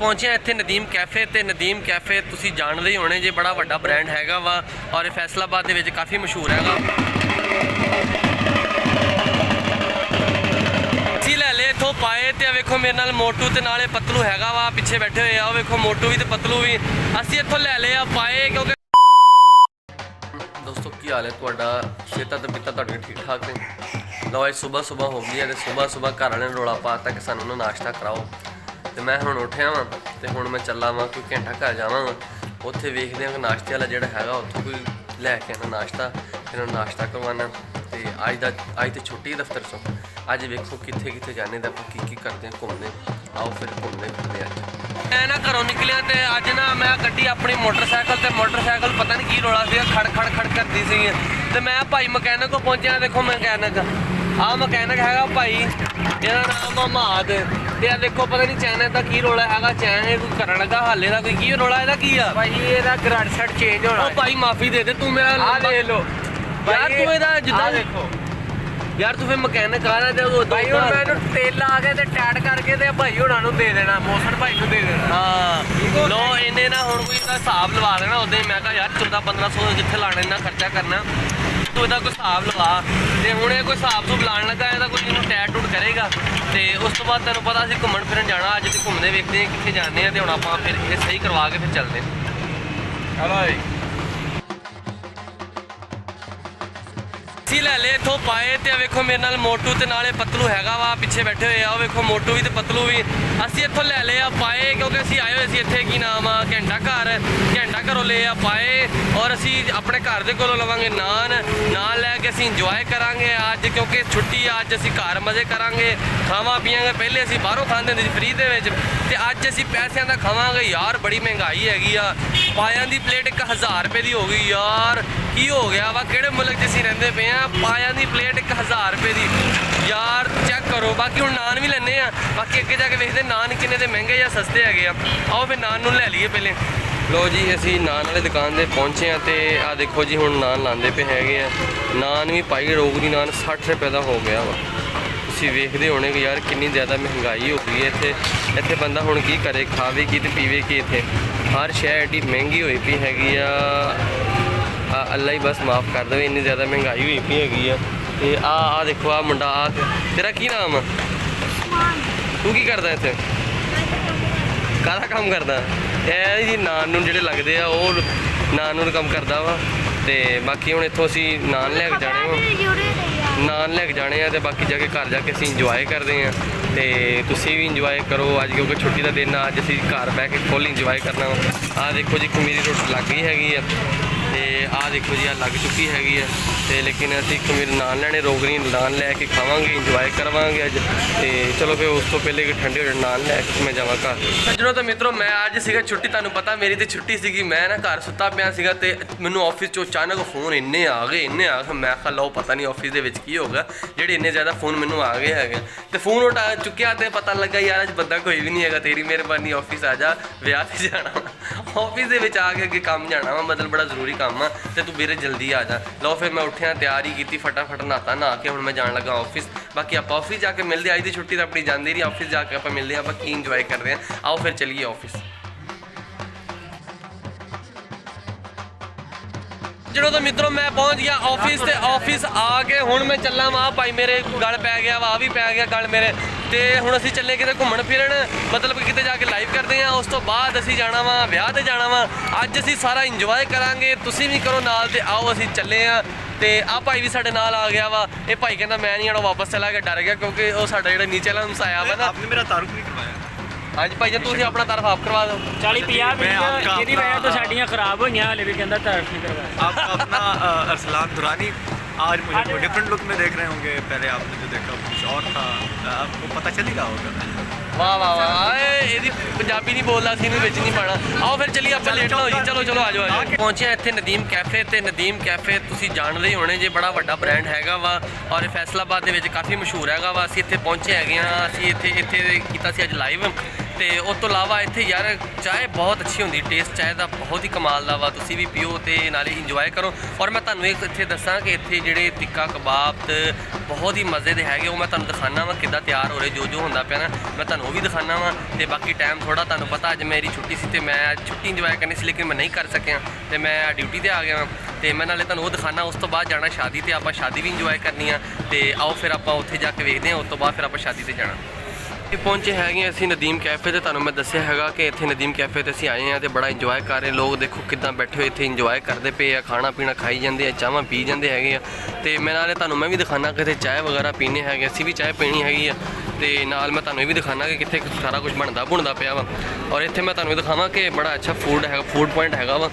पहुंचे इत्थे नदीम कैफे ते नदीम कैफे तुसी जानदे ही होने जे बड़ा वड्डा ब्रांड हैगा वा और फैसलाबाद दे विच काफ़ी मशहूर हैगा। असीं लै ले इत्थों पाए ते वेखो मेरे नाल मोटू ते नाले पतलू हैगा वा पिछे बैठे हुए आ वेखो मोटू भी ते पतलू भी असीं इत्थों लै ले आ पाए क्योंकि दोस्तों की हाल है तुहाडा सेहतां ते बित्तां तुहाडे ठीक ठाक ने। लो अज सुबह सुबह हो गई है तो सुबह सुबह घर वाले ने रौला पाता कि सानू नाश्ता कराओ तो मैं हुण उठिया वा तो हुण मैं चला वा कोई घंटा घर जावांगा उत्थे वेखदे हां कि नाश्ते वाला जिहड़ा हैगा उत्थों कोई लैके आना नाश्ता फिर नाश्ता करवाना तो अज तो छुट्टी दफ्तर चों अज वेखो कित्थे कित्थे जाने तो आपां की करते हैं घूमते आओ फिर घूमते फिरते अज मैं ना घरों निकलिया तो अज ना मैं कड्डी अपनी मोटरसाइकिल तो मोटरसाइकिल पता नहीं की रौला सी खड़ खड़ खड़ करती सी तो मैं भाई मकैनिक को पहुंचा देखो मकैनिक आ मकैनिक हैगा भाई इहदा नाम आ महाद ते देखो पता नहीं चैन का की रौला हैगा चैन कोई करन लगा हाले दा कोई की रौला इहदा की आ भाई इहदा ग्राड सेट चेंज होना भाई माफी दे दे तू मेरा आ ले लो यार तू इहदा जिद्दां देखो यार तू फिर मकैनिक आ रहा भाई हुण मैनूं तेल ला के ते टाइट करके ते भाई हुणां नूं दे देना मोशन भाई नूं दे देना हाँ लो इन्हें ना हुण कोई इसदा हिसाब लवा लेना उदे मैं कहा यार 1400-1500 जिथे लाना इन्ना खर्चा करना तू इहदा कोई हिसाब लगा ते हुण कोई हिसाब सूब लाण लगा इहदा कोई इन्हूं टैट टूट करेगा ते उस तो बाद तैनूं पता असीं घुम्मण फिरन जाना अज ते घुम्मदे वेखदे हां कित्थे जाने आ ते हुण आपां फिर इह सही करवा के फिर चलदे चलो लै ले इत्थों पाए तो वेखो मेरे नाल मोटू ते नाले पतलू हैगा वा पिछे बैठे हुए आ वेखो मोटू भी ते पतलू भी असीं इत्थों लै ले आ पाए क्योंकि असीं आए हुए सी इत्थे की नाम आ घंटा घरों ले आ पाए और असीं अपने घर दे कोलों लवांगे नान लैके असीं इंजॉय करांगे अज क्योंकि छुट्टी अज असीं घर मजे करांगे खावां पियांगे पहले असीं बाहरों खांदे हुंदे सी फ्री दे विच ते अज असीं पैसिਆਂ ਦਾ खावांगे यार बड़ी महंगाई हैगी आ पायां दी प्लेट 1000 रुपए दी हो गई यार की हो गया वा किहड़े मुल्क 'च असीं रहिंदे पे आ पायां दी प्लेट 1000 रुपए दी यार चेक करो बाकी हुण नान भी लैने आ बाकी अगे जाके वेखदे नान किन्ने दे महंगे या सस्ते हैगे आ आओ फिर नान नूं लै लईए पहले लो जी असीं नान वाली दुकान ते पहुंचे हैं तो आ देखो जी हुण नान लांदे पे हैगे आ नान भी पाई रोगरी नान 60 रुपए का हो गया वा तुसीं वेखदे होणे कि यार कितनी ज़्यादा महंगाई हो गई है इत्थे बंदा हुण की करे खावे की ते पीवे की इत्थे हर शै एड्डी महंगी होई पई हैगी आ अल्लाह ही बस माफ़ कर दे इन्नी ज़्यादा महंगाई हुई पई हैगी आ ते आ देखो आ मुंडा आ तेरा की नाम है तू की करदा इत्थे काहदा काम करदा ए जी नान नून जिहड़े लगदे आ ओह नान नून काम करदा वा ते बाकी हुण इत्थों असीं नान लैके जाने नान लैके जाने आ ते बाकी जाके घर जाके असीं इंजॉय करदे आ ते तुसीं भी इंजॉय करो अज क्योंकि छुट्टी का दिन अज असीं घर बह के फुल इंजॉय करना आ देखो जी खमीरी रोटी लग गई हैगी आ ते आ देखो जी आ लग चुकी हैगी है ते लेकिन असीं खमीर नान लैने रोगरी नान लैके खावांगे इंजॉय करवांगे अज ते चलो फिर उस तो पहले कि ठंडे हो नान लैके मैं जावां घर सज्जनों तो मित्रों मैं अज सीगा छुट्टी तुहानूं पता मेरी तो छुट्टी सीगी मैं ना घर सुत्ता पिया सीगा ते मैनूं ऑफिस चों अचानक फोन इन्ने आ गए मैं आखा लो पता नहीं ऑफिस दे विच की होगा जेह्ड़े इन्ने ज़्यादा फोन मैनूं आ गए है ते फोन उठा चुक्या तो पता लगा यार अज बंदा कोई भी नहीं है तेरी मेहरबानी ऑफिस आ जा विआह ते जाना ऑफिस दे विच आके अगे काम जाना वा मतलब बड़ा जरूरी काम आ ते तू वीरे जल्दी आ जा लो फिर मैं उठिया तैयारी की फटाफट नहाता नहा के हुण मैं जान लगा ऑफिस बाकी आप ऑफिस जाके मिलते अज की छुट्टी तो अपनी जाती रही ऑफिस जाके आप मिलते हैं आप की इंजॉय करते हैं आओ फिर चलिए ऑफिस जो तो मित्रों मैं पहुंच गया ऑफिस ते ऑफिस आके हुण मैं चलना वा भाई मेरे गल पै गया वा भी पै गया गल मेरे ते हुण असीं चले किते घुम्मण फिरन मतलब कि किते जाके लाइव करते हैं उस तो बाद असीं जाना वा विआह ते जाना वा अज असीं सारा इंजॉय करांगे तुसीं भी करो नाल ते आओ असीं चले आ ते आ भाई भी साडे नाल आ गया वा ये भाई कहंदा मैं नहीं आना वापस चला गया डर गया क्योंकि वो साडा जिहड़ा नीचे वाला हमसाया वा ना आपने मेरा तारुफ नहीं करवाया हाँ जी भाई जी तुसीं अपना तारुफ आप करवा दो 40-50 जिहदी वजह तो साडियां खराब होईयां हले भी कहंदा तारुफ नहीं करवाया आपका अपना अरसलान दुरानी आज मुझे डिफरेंट लुक में देख रहे होंगे पहले आपने जो देखा कुछ और था आपको पता चल ही रहा होगा वाह वाह वाह ये पंजाबी नहीं बोलता सी विच नहीं पाना आओ फिर चलिए आप लेट ना हो जी चलो चलो आ जाओ पहुंचे इत्थे नदीम कैफे ते नदीम कैफे तुसीं जानदे ही होने जे बड़ा वड्डा ब्रांड हैगा वा और फैसलाबाद दे विच काफ़ी मशहूर हैगा वा असीं इत्थे पहुंचे हैगे हां असीं इत्थे कीता सी अज लाइव ਤੇ ਉਸ ਤੋਂ ਇਲਾਵਾ ਇੱਥੇ ਯਾਰ ਚਾਹ ਬਹੁਤ ਅੱਛੀ ਹੁੰਦੀ, ਟੇਸਟ ਚਾਹ ਦਾ ਬਹੁਤ ਹੀ ਕਮਾਲ ਦਾ ਵਾ। ਤੁਸੀਂ ਵੀ ਪੀਓ ਤੇ ਨਾਲੇ ਇੰਜੋਏ ਕਰੋ। ਔਰ ਮੈਂ ਤੁਹਾਨੂੰ ਇੱਕ ਇੱਥੇ ਦੱਸਾਂ ਕਿ ਇੱਥੇ ਜਿਹੜੇ ਟਿੱਕਾ ਕਬਾਬ ਤੇ ਬਹੁਤ ਹੀ ਮਜ਼ੇ ਦੇ ਹੈਗੇ, ਉਹ ਮੈਂ ਤੁਹਾਨੂੰ ਦਿਖਾਣਾ ਵਾ ਕਿੱਦਾਂ ਤਿਆਰ ਹੋ ਰਹੇ, ਜੋ ਹੁੰਦਾ ਪਿਆ ਨਾ ਮੈਂ ਤੁਹਾਨੂੰ ਉਹ ਵੀ ਦਿਖਾਣਾ ਵਾ। ਤੇ ਬਾਕੀ ਟਾਈਮ ਥੋੜਾ ਤੁਹਾਨੂੰ ਪਤਾ ਅੱਜ ਮੇਰੀ ਛੁੱਟੀ ਸੀ ਤੇ ਮੈਂ ਛੁੱਟੀ ਇੰਜੋਏ ਕਰਨੀ ਸੀ, ਲੇਕਿਨ ਮੈਂ ਨਹੀਂ ਕਰ ਸਕਿਆ ਤੇ ਮੈਂ ਡਿਊਟੀ ਤੇ ਆ ਗਿਆ ਤੇ ਮੈਂ ਨਾਲੇ ਤੁਹਾਨੂੰ ਉਹ ਦਿਖਾਣਾ। ਉਸ ਤੋਂ ਬਾਅਦ ਜਾਣਾ ਸ਼ਾਦੀ ਤੇ, ਆਪਾਂ ਸ਼ਾਦੀ ਵੀ ਇੰਜੋਏ ਕਰਨੀ ਆ ਤੇ ਆਓ ਫਿਰ ਆਪਾਂ ਉੱਥੇ ਜਾ ਕੇ ਵੇਖਦੇ ਹਾਂ। ਉਸ ਤੋਂ ਬਾਅਦ ਫਿਰ ਆਪਾਂ ਸ਼ਾਦੀ ਤੇ ਜਾਣਾ। ਇਹ ਪਹੁੰਚੇ ਹੈਗੇ ਅਸੀਂ ਨਦੀਮ ਕੈਫੇ ਤੇ। ਤੁਹਾਨੂੰ ਮੈਂ ਦੱਸਿਆ ਹੈਗਾ ਕਿ ਇੱਥੇ ਨਦੀਮ ਕੈਫੇ ਤੇ ਅਸੀਂ ਆਏ ਹਾਂ ਤੇ ਬੜਾ ਇੰਜੋਏ ਕਰ ਰਹੇ। ਲੋਕ ਦੇਖੋ ਕਿੱਦਾਂ ਬੈਠੇ ਹੋਏ ਇੱਥੇ ਇੰਜੋਏ ਕਰਦੇ ਪਏ ਆ, ਖਾਣਾ ਪੀਣਾ ਖਾਈ ਜਾਂਦੇ ਆ, ਚਾਹਾਂ ਪੀ ਜਾਂਦੇ ਹੈਗੇ ਆ। ਤੇ ਮੈਂ ਨਾਲੇ ਤੁਹਾਨੂੰ ਮੈਂ ਵੀ ਦਿਖਾਣਾ ਕਿਤੇ ਚਾਹ ਵਗੈਰਾ ਪੀਣੇ ਹੈਗੇ, ਅਸੀਂ ਵੀ ਚਾਹ ਪੀਣੀ ਹੈਗੀ ਆ। ਤੇ ਨਾਲ ਮੈਂ ਤੁਹਾਨੂੰ ਇਹ ਵੀ ਦਿਖਾਣਾ ਕਿ ਕਿੱਥੇ ਸਾਰਾ ਕੁਝ ਬਣਦਾ ਪਿਆ ਵਾ। ਔਰ ਇੱਥੇ ਮੈਂ ਤੁਹਾਨੂੰ ਦਿਖਾਵਾਂ ਕਿ ਬੜਾ ਅੱਛਾ ਫੂਡ ਹੈਗਾ, ਫੂਡ ਪੁਆਇੰਟ ਹੈਗਾ ਵਾ।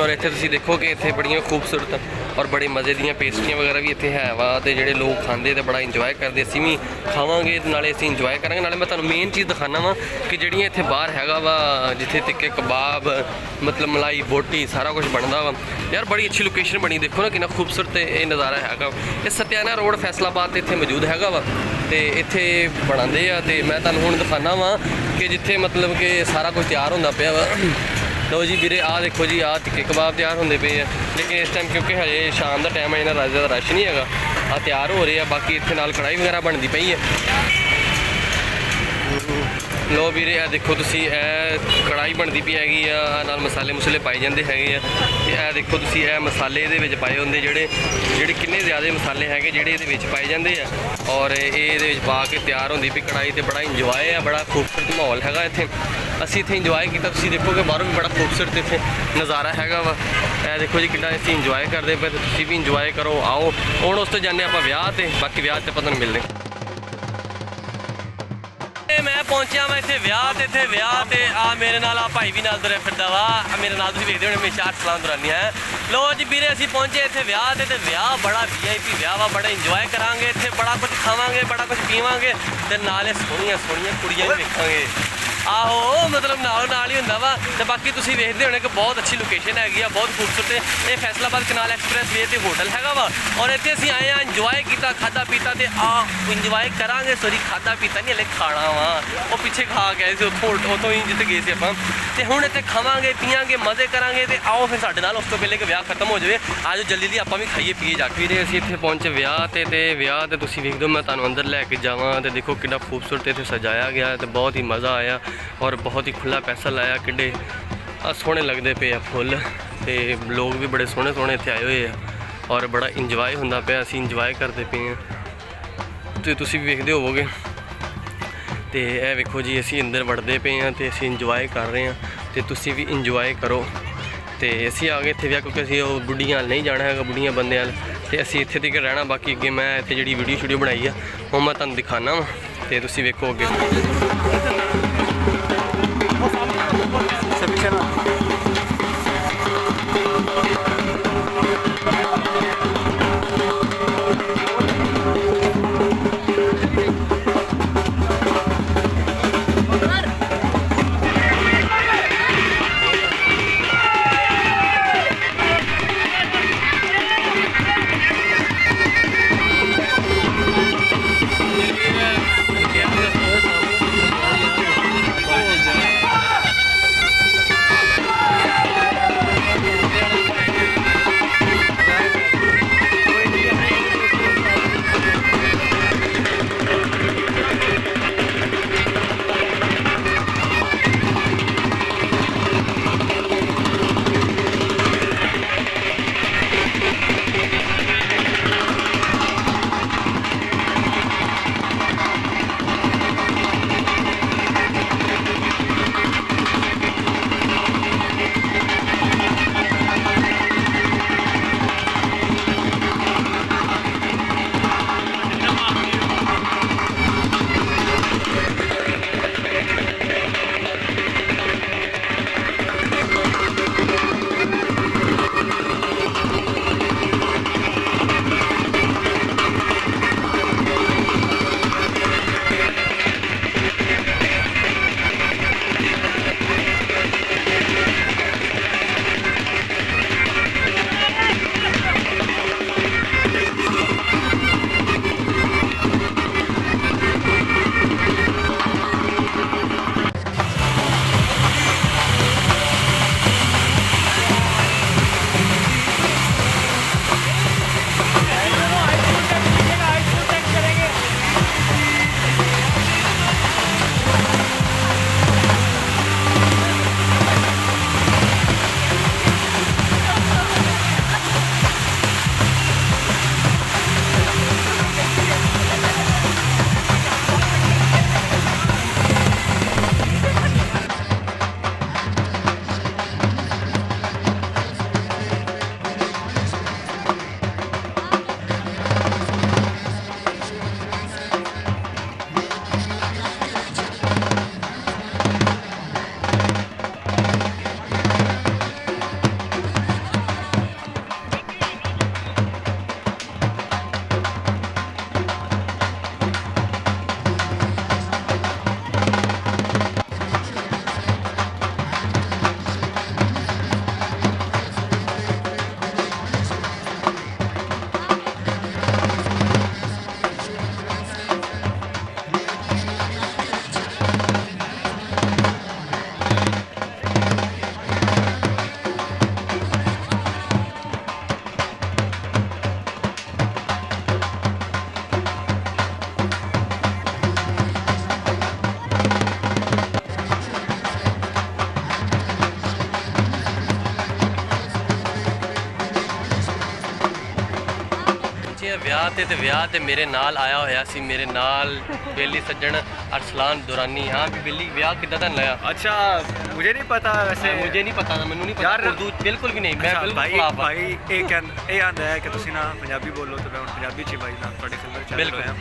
ਔਰ ਇੱਥੇ ਤੁਸੀਂ ਦੇਖੋ ਕਿ ਇੱਥੇ ਬੜੀਆਂ ਖੂਬਸੂਰਤ ਔਰ ਬੜੇ ਮਜ਼ੇ ਦੀਆਂ ਪੇਸਟਰੀਆਂ ਵਗੈਰਾ ਵੀ ਇੱਥੇ ਹੈ ਵਾ ਤੇ ਜਿਹੜੇ ਲੋਕ ਖਾਂਦੇ ਤੇ ਬੜਾ ਇੰਜੋਏ ਕਰਦੇ। ਅਸੀਂ ਵੀ ਖਾਵਾਂਗੇ ਤੇ ਨਾਲੇ ਅਸੀਂ ਇੰਜੋਏ ਕਰਾਂਗੇ। ਨਾਲੇ ਮੈਂ ਤੁਹਾਨੂੰ ਮੇਨ ਚੀਜ਼ ਦਿਖਾਣਾ ਵਾ ਕਿ ਜਿਹੜੀਆਂ ਇੱਥੇ ਬਾਹਰ ਹੈਗਾ ਵਾ ਜਿੱਥੇ ਟਿੱਕੇ ਕਬਾਬ ਮਤਲਬ ਮਲਾਈ ਬੋਟੀ ਸਾਰਾ ਕੁਝ ਬਣਦਾ ਵਾ ਯਾਰ। ਬੜੀ ਅੱਛੀ ਲੋਕੇਸ਼ਨ ਬਣੀ, ਦੇਖੋ ਨਾ ਕਿੰਨਾ ਖੂਬਸੂਰਤ ਇਹ ਨਜ਼ਾਰਾ ਹੈਗਾ। ਇਹ ਸਤਿਆਨਾ ਰੋਡ ਫੈਸਲਾਬਾਦ ਤੇ ਇੱਥੇ ਮੌਜੂਦ ਹੈਗਾ ਵਾ ਤੇ ਇੱਥੇ ਬਣਾਉਂਦੇ ਆ। ਤੇ ਮੈਂ ਤੁਹਾਨੂੰ ਹੁਣ ਦਿਖਾਣਾ ਵਾ ਕਿ ਜਿੱਥੇ ਮਤਲਬ ਕਿ ਸਾਰਾ ਕੁਝ ਤਿਆਰ ਹੁੰਦਾ ਪਿਆ ਵਾ। ਲਓ ਜੀ ਵੀਰੇ, ਆਹ ਦੇਖੋ ਜੀ, ਆਹ ਟਿੱਕੇ ਕਬਾਬ ਤਿਆਰ ਹੁੰਦੇ ਪਏ ਆ, ਲੇਕਿਨ ਇਸ ਟਾਈਮ ਕਿਉਂਕਿ ਹਜੇ ਸ਼ਾਮ ਦਾ ਟਾਈਮ ਹੈ, ਇਹਨਾਂ ਰਾਜਾ ਦਾ ਰਸ਼ ਨਹੀਂ ਹੈਗਾ। ਆਹ ਤਿਆਰ ਹੋ ਰਹੇ ਆ। ਬਾਕੀ ਇੱਥੇ ਨਾਲ ਕੜਾਈ ਵਗੈਰਾ ਬਣਦੀ ਪਈ ਹੈ। ਲਓ ਵੀਰੇ, ਇਹ ਦੇਖੋ ਤੁਸੀਂ, ਇਹ ਕੜਾਈ ਬਣਦੀ ਪਈ ਹੈਗੀ ਆ, ਨਾਲ ਮਸਾਲੇ ਮੁਸਲੇ ਪਾਏ ਜਾਂਦੇ ਹੈਗੇ ਆ। ਤੇ ਇਹ ਦੇਖੋ ਤੁਸੀਂ, ਇਹ ਮਸਾਲੇ ਇਹਦੇ ਵਿੱਚ ਪਾਏ ਹੁੰਦੇ ਜਿਹੜੇ ਕਿੰਨੇ ਜ਼ਿਆਦਾ ਮਸਾਲੇ ਹੈਗੇ ਜਿਹੜੇ ਇਹਦੇ ਵਿੱਚ ਪਾਏ ਜਾਂਦੇ ਆ। ਔਰ ਇਹ ਇਹਦੇ ਵਿੱਚ ਪਾ ਕੇ ਤਿਆਰ ਹੁੰਦੀ ਪਈ ਕੜਾਈ ਤੇ ਬੜਾ ਇੰਜੋਏ ਆ, ਬੜਾ ਖੂਬਸੂਰਤ ਮਾਹੌਲ ਹੈਗਾ ਇੱਥੇ। ਅਸੀਂ ਇੱਥੇ ਇੰਜੋਏ ਕੀਤਾ, ਤੁਸੀਂ ਦੇਖੋਗੇ ਬਾਹਰੋਂ ਵੀ ਬੜਾ ਖੂਬਸੂਰਤ ਇੱਥੇ ਨਜ਼ਾਰਾ ਹੈਗਾ ਵਾ। ਇਹ ਦੇਖੋ ਜੀ ਕਿੰਨਾ ਅਸੀਂ ਇੰਜੋਏ ਕਰਦੇ ਪਏ ਤੇ ਤੁਸੀਂ ਵੀ ਇੰਜੋਏ ਕਰੋ। ਆਓ ਹੁਣ ਉਸ ਤੋਂ ਜਾਂਦੇ ਆਪਾਂ ਵਿਆਹ ਤੇ, ਬਾਕੀ ਵਿਆਹ ਤੇ ਪਤਾ ਨਹੀਂ ਮਿਲਦੇ। ਮੈਂ ਪਹੁੰਚਿਆ ਵਾ ਇੱਥੇ ਵਿਆਹ ਤੇ। ਇੱਥੇ ਵਿਆਹ ਤੇ ਆ ਮੇਰੇ ਨਾਲ ਆ ਭਾਈ ਵੀ ਨਾਲ ਤੁਰਿਆ ਫਿਰਦਾ ਵਾ, ਮੇਰੇ ਨਾਲ ਤੁਸੀਂ ਵੇਖਦੇ ਹੋਣੇ ਹਮੇਸ਼ਾ ਅਰਸਲਾਨ ਦੁਰਾਨੀ ਹੈ। ਲੋ ਜੀ ਵੀਰੇ, ਅਸੀਂ ਪਹੁੰਚੇ ਇੱਥੇ ਵਿਆਹ ਤੇ ਵਿਆਹ ਬੜਾ VIP ਵਿਆਹ ਵਾ, ਬੜਾ ਇੰਜੋਏ ਕਰਾਂਗੇ ਇੱਥੇ, ਬੜਾ ਕੁਝ ਖਾਵਾਂਗੇ, ਬੜਾ ਕੁਝ ਪੀਵਾਂਗੇ ਤੇ ਨਾਲੇ ਸੋਹਣੀਆਂ ਕੁੜੀਆਂ ਵੀ ਵੇਖਾਂਗੇ। ਆਹੋ ਮਤਲਬ ਨਾਲ ਹੀ ਹੁੰਦਾ ਵਾ। ਤੇ ਬਾਕੀ ਤੁਸੀਂ ਵੇਖਦੇ ਹੋਣੇ ਕਿ ਬਹੁਤ ਅੱਛੀ ਲੋਕੇਸ਼ਨ ਹੈਗੀ ਆ, ਬਹੁਤ ਖੂਬਸੂਰਤ। ਇਹ ਫੈਸਲਾਬਾਦ ਕਨਾਲ ਐਕਸਪ੍ਰੈਸ ਵੇ ਤੇ ਹੋਟਲ ਹੈਗਾ ਵਾ ਔਰ ਇੱਥੇ ਅਸੀਂ ਆਏ ਆ, ਇੰਜੋਏ ਕੀਤਾ, ਖਾਧਾ ਪੀਤਾ ਤੇ ਇੰਜੋਏ ਕਰਾਂਗੇ। ਸੋਰੀ ਖਾਧਾ ਪੀਤਾ ਨਹੀਂ, ਹਲੇ ਖਾਣਾ ਵਾ, ਉਹ ਪਿੱਛੇ ਖਾ ਕੇ ਆਏ ਸੀ ਉੱਥੋਂ ਹੀ ਜਿੱਥੇ ਗਏ ਸੀ ਆਪਾਂ। ਤੇ ਹੁਣ ਇੱਥੇ ਖਾਵਾਂਗੇ ਪੀਵਾਂਗੇ ਮਜ਼ੇ ਕਰਾਂਗੇ ਤੇ ਆਓ ਫਿਰ ਸਾਡੇ ਨਾਲ ਉਸ ਤੋਂ ਪਹਿਲੇ ਕਿ ਵਿਆਹ ਖਤਮ ਹੋ ਜਾਵੇ ਆਜੋ ਜਲਦੀ ਆਪਾਂ ਵੀ ਖਾਈਏ ਪੀਏ ਜਾ ਕੇ। ਵੀਰੇ ਅਸੀਂ ਇੱਥੇ ਪਹੁੰਚੇ ਵਿਆਹ ਤੇ ਵਿਆਹ ਤੇ ਤੁਸੀਂ ਵੇਖਦੇ ਹੋ ਮੈਂ ਤੁਹਾਨੂੰ ਅੰਦਰ ਲੈ ਕੇ ਜਾਵਾਂ ਤੇ ਦੇਖੋ ਕਿੰਨਾ ਖੂਬਸੂਰਤ ਇੱਥੇ ਸਜਾਇਆ ਗਿਆ ਤੇ ਬਹੁਤ ਹੀ ਮਜ਼ਾ ਆਇਆ ਔਰ ਬਹੁਤ ਹੀ ਖੁੱਲ੍ਹਾ ਪੈਸਾ ਲਾਇਆ। ਕਿੱਡੇ ਸੋਹਣੇ ਲੱਗਦੇ ਪਏ ਆ ਫੁੱਲ ਤੇ ਲੋਕ ਵੀ ਬੜੇ ਸੋਹਣੇ ਇੱਥੇ ਆਏ ਹੋਏ ਆ ਔਰ ਬੜਾ ਇੰਜੋਏ ਹੁੰਦਾ ਪਿਆ। ਅਸੀਂ ਇੰਜੋਏ ਕਰਦੇ ਪਏ ਹਾਂ ਤੇ ਤੁਸੀਂ ਵੀ ਵੇਖਦੇ ਹੋਵੋਗੇ। ਤੇ ਇਹ ਵੇਖੋ ਜੀ, ਅਸੀਂ ਅੰਦਰ ਵੜਦੇ ਪਏ ਹਾਂ ਤੇ ਅਸੀਂ ਇੰਜੋਏ ਕਰ ਰਹੇ ਹਾਂ ਤੇ ਤੁਸੀਂ ਵੀ ਇੰਜੋਏ ਕਰੋ। ਤੇ ਅਸੀਂ ਆ ਗਏ ਇੱਥੇ ਵਿਆਹ ਕਿਉਂਕਿ ਅਸੀਂ ਉਹ ਬੁੱਢੀਆਂ ਨਹੀਂ ਜਾਣਾ ਹੈਗਾ, ਬੁੱਢੀਆਂ ਬੰਦਿਆਂ ਤੇ ਅਸੀਂ ਇੱਥੇ ਤੱਕ ਰਹਿਣਾ। ਬਾਕੀ ਅੱਗੇ ਮੈਂ ਇੱਥੇ ਜਿਹੜੀ ਵੀਡੀਓ ਬਣਾਈ ਆ ਉਹ ਮੈਂ ਤੁਹਾਨੂੰ ਦਿਖਾਣਾ ਵਾ ਤੇ ਤੁਸੀਂ ਵੇਖੋ ਅੱਗੇ। ਤੇ ਵਿਆਹ ਤੇ ਮੇਰੇ ਨਾਲ ਆਇਆ ਹੋਇਆ ਸੀ ਮੇਰੇ ਨਾਲ ਬੇਲੀ ਸੱਜਣ ਅਰਸਲਾਨ ਦੁਰਾਨੀ। हाँ भी बेली ब्याह कितना था लगा? अच्छा मुझे नहीं पता वैसे। मुझे नहीं पता था, मैनू नहीं पता यार उर्दू बिल्कुल भी नहीं। मैं अच्छा, बिल्कुल भाई खिलाफ हाँ। भाई ਇਹ ਆਂਦਾ ਹੈ ਕਿ ਤੁਸੀਂ ਨਾ ਪੰਜਾਬੀ ਬੋਲੋ ਤੇ ਮੈਂ ਹੁਣ ਪੰਜਾਬੀ ਚ ਹੀ ਭਾਈ ਨਾਲ ਤੁਹਾਡੇ ਖਿਦਰ ਚੱਲ ਬਿਲਕੁਲ। ਰਿਹਾ।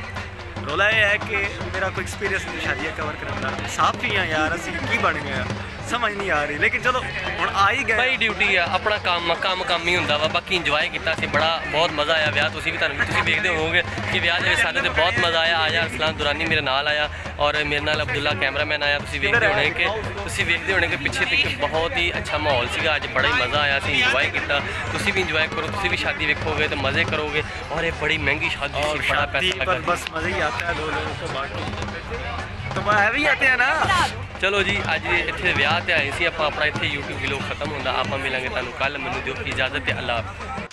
ਰੋਲਾ ਇਹ ਹੈ ਕਿ ਮੇਰਾ ਕੋਈ ਐਕਸਪੀਰੀਅੰਸ ਨਹੀਂ ਸ਼ਾਦੀਆਂ ਕਵਰ ਕਰਨ ਦਾ। ਸਾਫ ਹੀ ਆ ਯਾਰ, ਅਸੀਂ ਕੀ ਬਣ ਗਏ ਆ ਸਮਝ ਨਹੀਂ ਆ ਰਹੀ, ਲੇਕਿਨ ਚਲੋ ਹੁਣ ਆ ਹੀ ਗਏ ਭਾਈ ਡਿਊਟੀ ਆ ਆਪਣਾ ਕੰਮ ਹੀ ਹੁੰਦਾ ਵਾ। ਬਾਕੀ ਇੰਜੋਏ ਕੀਤਾ ਸੀ, ਬੜਾ ਬਹੁਤ ਮਜ਼ਾ ਆਇਆ ਵਿਆਹ। ਤੁਸੀਂ ਵੇਖਦੇ ਹੋਵੋਗੇ ਕਿ ਵਿਆਹ ਦੇ ਵਿੱਚ ਸਾਡੇ ਤੇ ਬਹੁਤ ਮਜ਼ਾ ਆਇਆ। ਆਇਆ ਅਰਸਲਾਨ ਦੁਰਾਨੀ ਮੇਰੇ ਨਾਲ ਆਇਆ ਔਰ ਮੇਰੇ ਨਾਲ ਅਬਦੁੱਲਾ ਕੈਮਰਾਮੈਨ ਆਇਆ। ਤੁਸੀਂ ਵੇਖਦੇ ਹੋਣੇ ਕਿ ਪਿੱਛੇ ਤੱਕ ਬਹੁਤ ਹੀ ਅੱਛਾ ਮਾਹੌਲ ਸੀਗਾ। ਅੱਜ ਬੜਾ ਹੀ ਮਜ਼ਾ ਆਇਆ ਸੀ, ਇੰਜੋਏ ਕੀਤਾ। ਤੁਸੀਂ ਵੀ ਇੰਜੋਏ ਕਰੋ, ਤੁਸੀਂ ਵੀ ਸ਼ਾਦੀ ਵੇਖੋਗੇ ਤੇ ਮਜ਼ੇ ਕਰੋਗੇ। ਔਰ ਇਹ ਬੜੀ ਮਹਿੰਗੀ ਸ਼ਾਦੀ ਸੀ, बड़ा पैसा लगा। बस मजा ही आता है, दो लोगों को बांटो तो भी आते हैं ना। ਚਲੋ ਜੀ ਅੱਜ ਇੱਥੇ ਵਿਆਹ ਤੇ ਆਏ ਸੀ ਆਪਾਂ। ਆਪਣਾ ਇੱਥੇ YouTube ਵੀਲੌਗ ਖਤਮ ਹੁੰਦਾ। ਆਪਾਂ ਮਿਲਾਂਗੇ ਤੁਹਾਨੂੰ ਕੱਲ। ਮੈਨੂੰ ਦਿਓ ਇਜਾਜ਼ਤ ਤੇ ਅੱਲਾ ਹਾਫਿਜ਼।